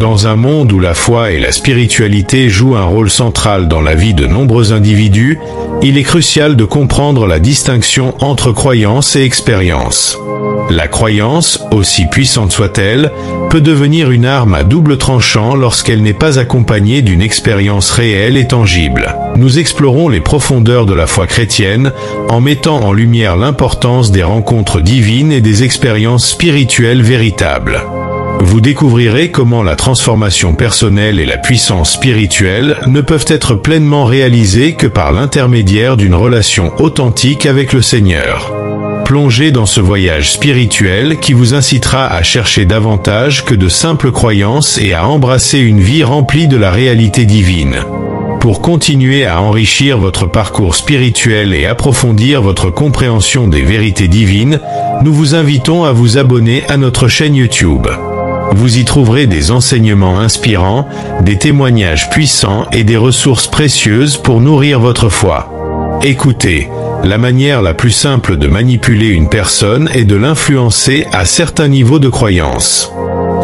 Dans un monde où la foi et la spiritualité jouent un rôle central dans la vie de nombreux individus, il est crucial de comprendre la distinction entre croyance et expérience. La croyance, aussi puissante soit-elle, peut devenir une arme à double tranchant lorsqu'elle n'est pas accompagnée d'une expérience réelle et tangible. Nous explorons les profondeurs de la foi chrétienne en mettant en lumière l'importance des rencontres divines et des expériences spirituelles véritables. Vous découvrirez comment la transformation personnelle et la puissance spirituelle ne peuvent être pleinement réalisées que par l'intermédiaire d'une relation authentique avec le Seigneur. Plongez dans ce voyage spirituel qui vous incitera à chercher davantage que de simples croyances et à embrasser une vie remplie de la réalité divine. Pour continuer à enrichir votre parcours spirituel et approfondir votre compréhension des vérités divines, nous vous invitons à vous abonner à notre chaîne YouTube. Vous y trouverez des enseignements inspirants, des témoignages puissants et des ressources précieuses pour nourrir votre foi. Écoutez, la manière la plus simple de manipuler une personne est de l'influencer à certains niveaux de croyance.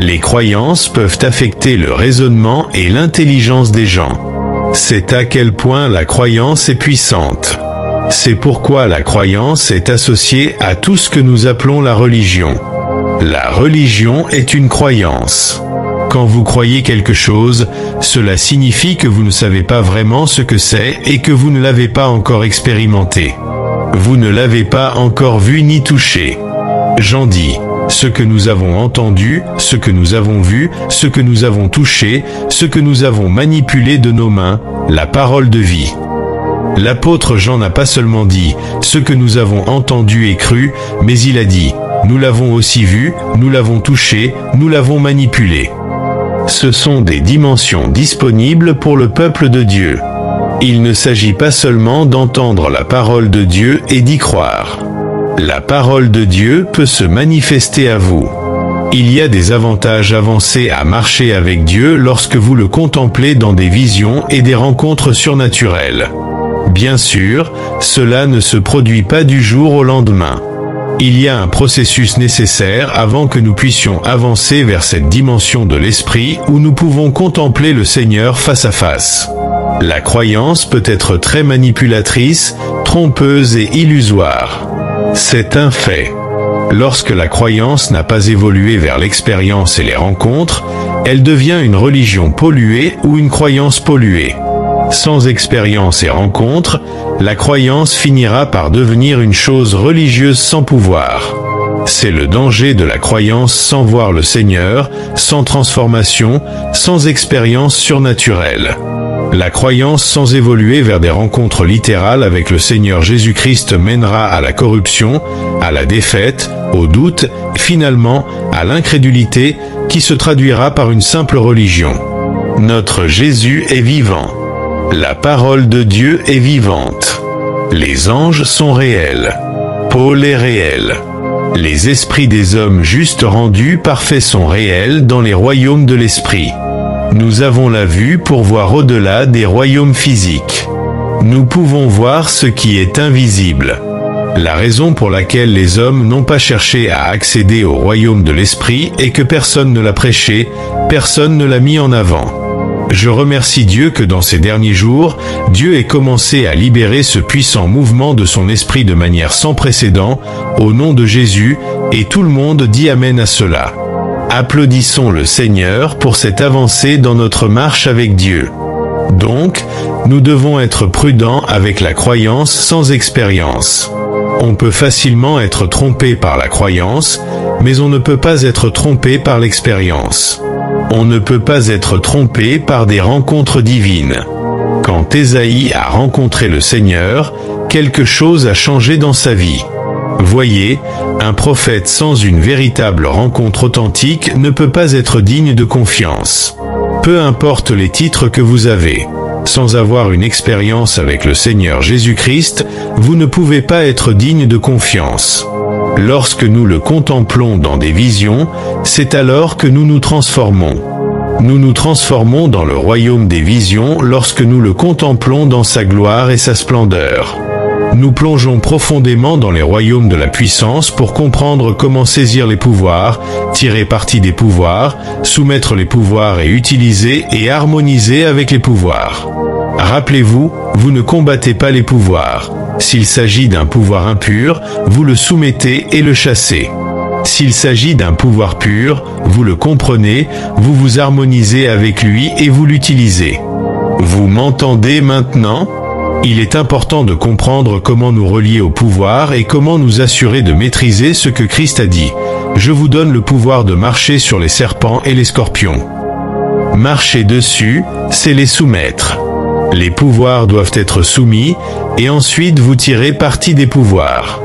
Les croyances peuvent affecter le raisonnement et l'intelligence des gens. C'est à quel point la croyance est puissante. C'est pourquoi la croyance est associée à tout ce que nous appelons la religion. La religion est une croyance. Quand vous croyez quelque chose, cela signifie que vous ne savez pas vraiment ce que c'est et que vous ne l'avez pas encore expérimenté. Vous ne l'avez pas encore vu ni touché. J'en dis, ce que nous avons entendu, ce que nous avons vu, ce que nous avons touché, ce que nous avons manipulé de nos mains, la parole de vie. L'apôtre Jean n'a pas seulement dit ce que nous avons entendu et cru, mais il a dit nous l'avons aussi vu, nous l'avons touché, nous l'avons manipulé. Ce sont des dimensions disponibles pour le peuple de Dieu. Il ne s'agit pas seulement d'entendre la parole de Dieu et d'y croire. La parole de Dieu peut se manifester à vous. Il y a des avantages avancés à marcher avec Dieu lorsque vous le contemplez dans des visions et des rencontres surnaturelles. Bien sûr, cela ne se produit pas du jour au lendemain. Il y a un processus nécessaire avant que nous puissions avancer vers cette dimension de l'esprit où nous pouvons contempler le Seigneur face à face. La croyance peut être très manipulatrice, trompeuse et illusoire. C'est un fait. Lorsque la croyance n'a pas évolué vers l'expérience et les rencontres, elle devient une religion polluée ou une croyance polluée. Sans expérience et rencontre, la croyance finira par devenir une chose religieuse sans pouvoir. C'est le danger de la croyance sans voir le Seigneur, sans transformation, sans expérience surnaturelle. La croyance sans évoluer vers des rencontres littérales avec le Seigneur Jésus-Christ mènera à la corruption, à la défaite, au doute, finalement à l'incrédulité qui se traduira par une simple religion. Notre Jésus est vivant. La parole de Dieu est vivante. Les anges sont réels. Paul est réel. Les esprits des hommes justes rendus parfaits sont réels dans les royaumes de l'esprit. Nous avons la vue pour voir au-delà des royaumes physiques. Nous pouvons voir ce qui est invisible. La raison pour laquelle les hommes n'ont pas cherché à accéder au royaume de l'esprit est que personne ne l'a prêché, personne ne l'a mis en avant. Je remercie Dieu que dans ces derniers jours, Dieu ait commencé à libérer ce puissant mouvement de son esprit de manière sans précédent, au nom de Jésus, et tout le monde dit Amen à cela. Applaudissons le Seigneur pour cette avancée dans notre marche avec Dieu. Donc, nous devons être prudents avec la croyance sans expérience. On peut facilement être trompé par la croyance, mais on ne peut pas être trompé par l'expérience. On ne peut pas être trompé par des rencontres divines. Quand Ésaïe a rencontré le Seigneur, quelque chose a changé dans sa vie. Voyez, un prophète sans une véritable rencontre authentique ne peut pas être digne de confiance. Peu importe les titres que vous avez. Sans avoir une expérience avec le Seigneur Jésus-Christ, vous ne pouvez pas être digne de confiance. Lorsque nous le contemplons dans des visions, c'est alors que nous nous transformons. Nous nous transformons dans le royaume des visions lorsque nous le contemplons dans sa gloire et sa splendeur. Nous plongeons profondément dans les royaumes de la puissance pour comprendre comment saisir les pouvoirs, tirer parti des pouvoirs, soumettre les pouvoirs et utiliser et harmoniser avec les pouvoirs. Rappelez-vous, vous ne combattez pas les pouvoirs. S'il s'agit d'un pouvoir impur, vous le soumettez et le chassez. S'il s'agit d'un pouvoir pur, vous le comprenez, vous vous harmonisez avec lui et vous l'utilisez. Vous m'entendez maintenant ? Il est important de comprendre comment nous relier au pouvoir et comment nous assurer de maîtriser ce que Christ a dit. Je vous donne le pouvoir de marcher sur les serpents et les scorpions. Marcher dessus, c'est les soumettre. Les pouvoirs doivent être soumis, et ensuite vous tirez parti des pouvoirs.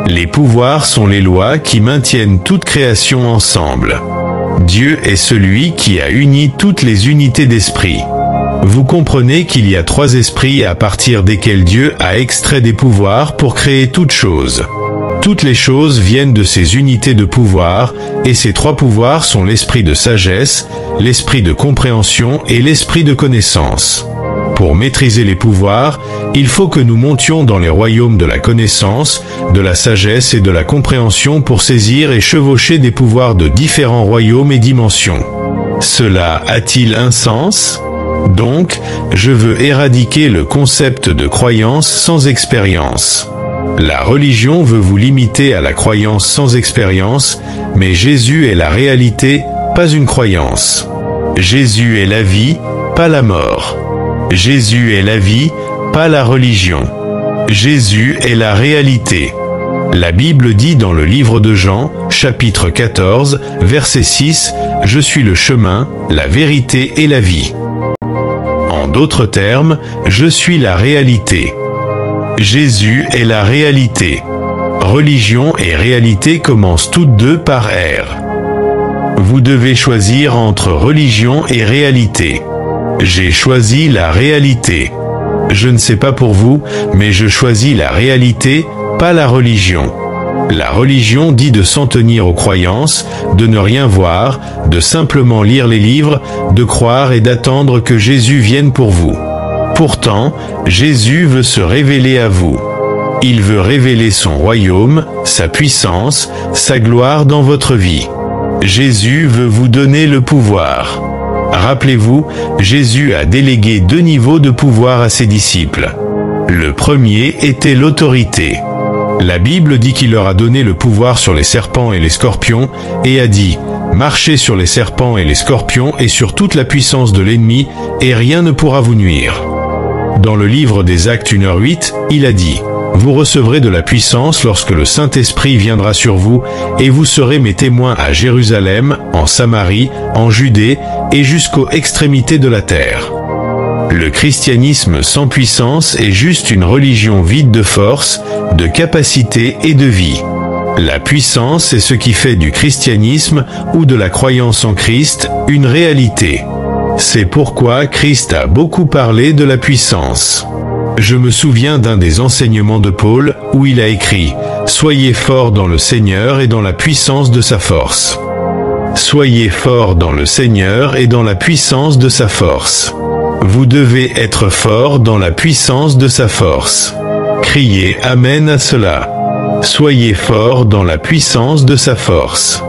Les pouvoirs sont les lois qui maintiennent toute création ensemble. Dieu est celui qui a uni toutes les unités d'esprit. Vous comprenez qu'il y a 3 esprits à partir desquels Dieu a extrait des pouvoirs pour créer toutes choses. Toutes les choses viennent de ces unités de pouvoir, et ces 3 pouvoirs sont l'esprit de sagesse, l'esprit de compréhension et l'esprit de connaissance. Pour maîtriser les pouvoirs, il faut que nous montions dans les royaumes de la connaissance, de la sagesse et de la compréhension pour saisir et chevaucher des pouvoirs de différents royaumes et dimensions. Cela a-t-il un sens ? Donc, je veux éradiquer le concept de croyance sans expérience. La religion veut vous limiter à la croyance sans expérience, mais Jésus est la réalité, pas une croyance. Jésus est la vie, pas la mort. Jésus est la vie, pas la religion. Jésus est la réalité. La Bible dit dans le livre de Jean, chapitre 14, verset 6, « Je suis le chemin, la vérité et la vie ». En d'autres termes, je suis la réalité. Jésus est la réalité. Religion et réalité commencent toutes deux par R. Vous devez choisir entre religion et réalité. J'ai choisi la réalité. Je ne sais pas pour vous, mais je choisis la réalité, pas la religion. La religion dit de s'en tenir aux croyances, de ne rien voir, de simplement lire les livres, de croire et d'attendre que Jésus vienne pour vous. Pourtant, Jésus veut se révéler à vous. Il veut révéler son royaume, sa puissance, sa gloire dans votre vie. Jésus veut vous donner le pouvoir. Rappelez-vous, Jésus a délégué 2 niveaux de pouvoir à ses disciples. Le premier était l'autorité. La Bible dit qu'il leur a donné le pouvoir sur les serpents et les scorpions, et a dit « Marchez sur les serpents et les scorpions et sur toute la puissance de l'ennemi, et rien ne pourra vous nuire. » Dans le livre des Actes 1h08, il a dit « Vous recevrez de la puissance lorsque le Saint-Esprit viendra sur vous, et vous serez mes témoins à Jérusalem, en Samarie, en Judée, et jusqu'aux extrémités de la terre. » Le christianisme sans puissance est juste une religion vide de force, de capacité et de vie. La puissance est ce qui fait du christianisme ou de la croyance en Christ une réalité. C'est pourquoi Christ a beaucoup parlé de la puissance. Je me souviens d'un des enseignements de Paul où il a écrit « Soyez forts dans le Seigneur et dans la puissance de sa force. » Soyez forts dans le Seigneur et dans la puissance de sa force. Vous devez être fort dans la puissance de sa force. Criez Amen à cela. Soyez fort dans la puissance de sa force.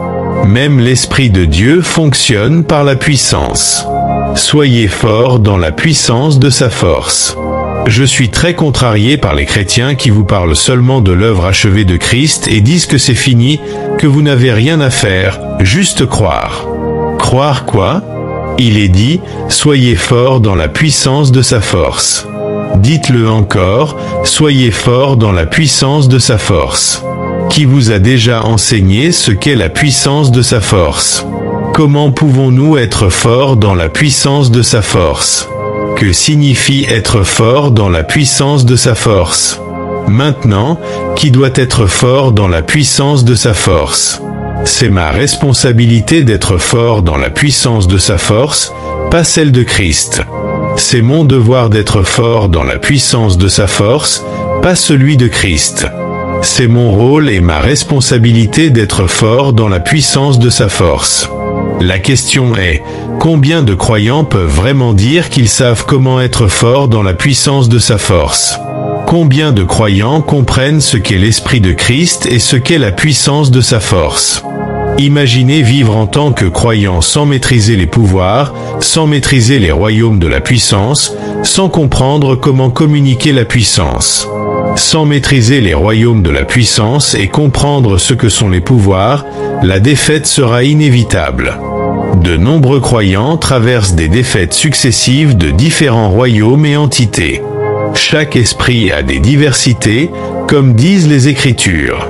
Même l'Esprit de Dieu fonctionne par la puissance. Soyez fort dans la puissance de sa force. Je suis très contrarié par les chrétiens qui vous parlent seulement de l'œuvre achevée de Christ et disent que c'est fini, que vous n'avez rien à faire, juste croire. Croire quoi ? Il est dit, soyez forts dans la puissance de sa force. Dites-le encore, soyez forts dans la puissance de sa force. Qui vous a déjà enseigné ce qu'est la puissance de sa force? Comment pouvons-nous être forts dans la puissance de sa force? Que signifie être fort dans la puissance de sa force? Maintenant, qui doit être fort dans la puissance de sa force? C'est ma responsabilité d'être fort dans la puissance de sa force, pas celle de Christ. C'est mon devoir d'être fort dans la puissance de sa force, pas celui de Christ. C'est mon rôle et ma responsabilité d'être fort dans la puissance de sa force. La question est, combien de croyants peuvent vraiment dire qu'ils savent comment être forts dans la puissance de sa force? Combien de croyants comprennent ce qu'est l'Esprit de Christ et ce qu'est la puissance de sa force? Imaginez vivre en tant que croyant sans maîtriser les pouvoirs, sans maîtriser les royaumes de la puissance, sans comprendre comment communiquer la puissance. Sans maîtriser les royaumes de la puissance et comprendre ce que sont les pouvoirs, la défaite sera inévitable. De nombreux croyants traversent des défaites successives de différents royaumes et entités. Chaque esprit a des diversités, comme disent les Écritures.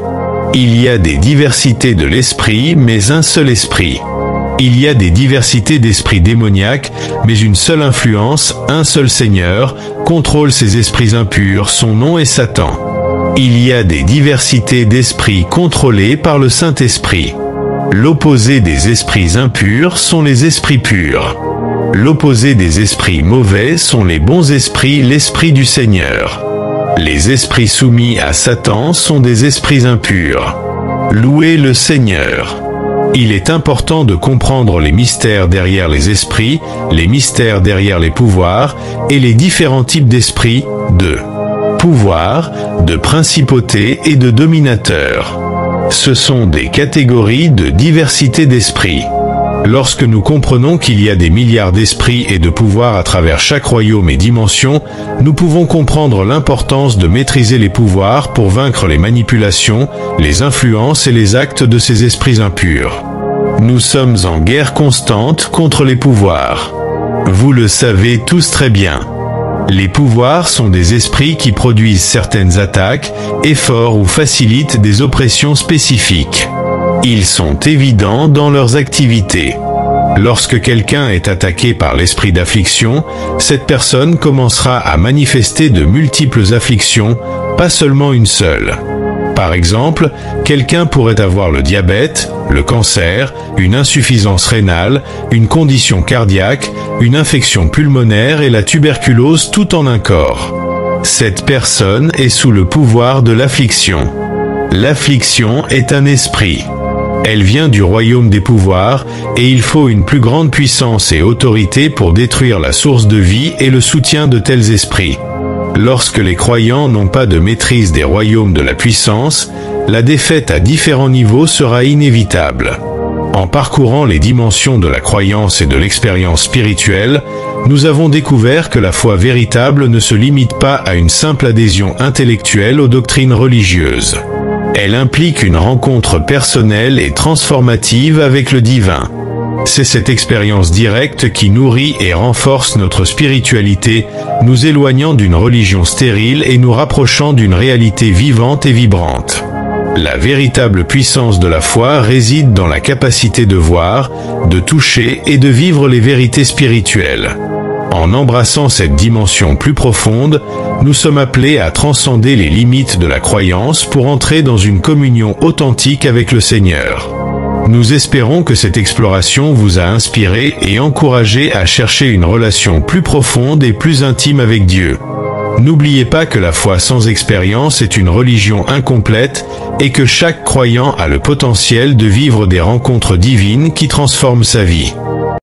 Il y a des diversités de l'esprit, mais un seul esprit. Il y a des diversités d'esprits démoniaques, mais une seule influence, un seul Seigneur, contrôle ces esprits impurs, son nom est Satan. Il y a des diversités d'esprits contrôlés par le Saint-Esprit. L'opposé des esprits impurs sont les esprits purs. L'opposé des esprits mauvais sont les bons esprits, l'esprit du Seigneur. Les esprits soumis à Satan sont des esprits impurs. Louez le Seigneur. Il est important de comprendre les mystères derrière les esprits, les mystères derrière les pouvoirs et les différents types d'esprits, de pouvoir, de principauté et de dominateur. Ce sont des catégories de diversité d'esprits. Lorsque nous comprenons qu'il y a des milliards d'esprits et de pouvoirs à travers chaque royaume et dimension, nous pouvons comprendre l'importance de maîtriser les pouvoirs pour vaincre les manipulations, les influences et les actes de ces esprits impurs. Nous sommes en guerre constante contre les pouvoirs. Vous le savez tous très bien. Les pouvoirs sont des esprits qui produisent certaines attaques, efforts ou facilitent des oppressions spécifiques. Ils sont évidents dans leurs activités. Lorsque quelqu'un est attaqué par l'esprit d'affliction, cette personne commencera à manifester de multiples afflictions, pas seulement une seule. Par exemple, quelqu'un pourrait avoir le diabète, le cancer, une insuffisance rénale, une condition cardiaque, une infection pulmonaire et la tuberculose tout en un corps. Cette personne est sous le pouvoir de l'affliction. L'affliction est un esprit. Elle vient du royaume des pouvoirs, et il faut une plus grande puissance et autorité pour détruire la source de vie et le soutien de tels esprits. Lorsque les croyants n'ont pas de maîtrise des royaumes de la puissance, la défaite à différents niveaux sera inévitable. En parcourant les dimensions de la croyance et de l'expérience spirituelle, nous avons découvert que la foi véritable ne se limite pas à une simple adhésion intellectuelle aux doctrines religieuses. Elle implique une rencontre personnelle et transformative avec le divin. C'est cette expérience directe qui nourrit et renforce notre spiritualité, nous éloignant d'une religion stérile et nous rapprochant d'une réalité vivante et vibrante. La véritable puissance de la foi réside dans la capacité de voir, de toucher et de vivre les vérités spirituelles. En embrassant cette dimension plus profonde, nous sommes appelés à transcender les limites de la croyance pour entrer dans une communion authentique avec le Seigneur. Nous espérons que cette exploration vous a inspiré et encouragé à chercher une relation plus profonde et plus intime avec Dieu. N'oubliez pas que la foi sans expérience est une religion incomplète et que chaque croyant a le potentiel de vivre des rencontres divines qui transforment sa vie.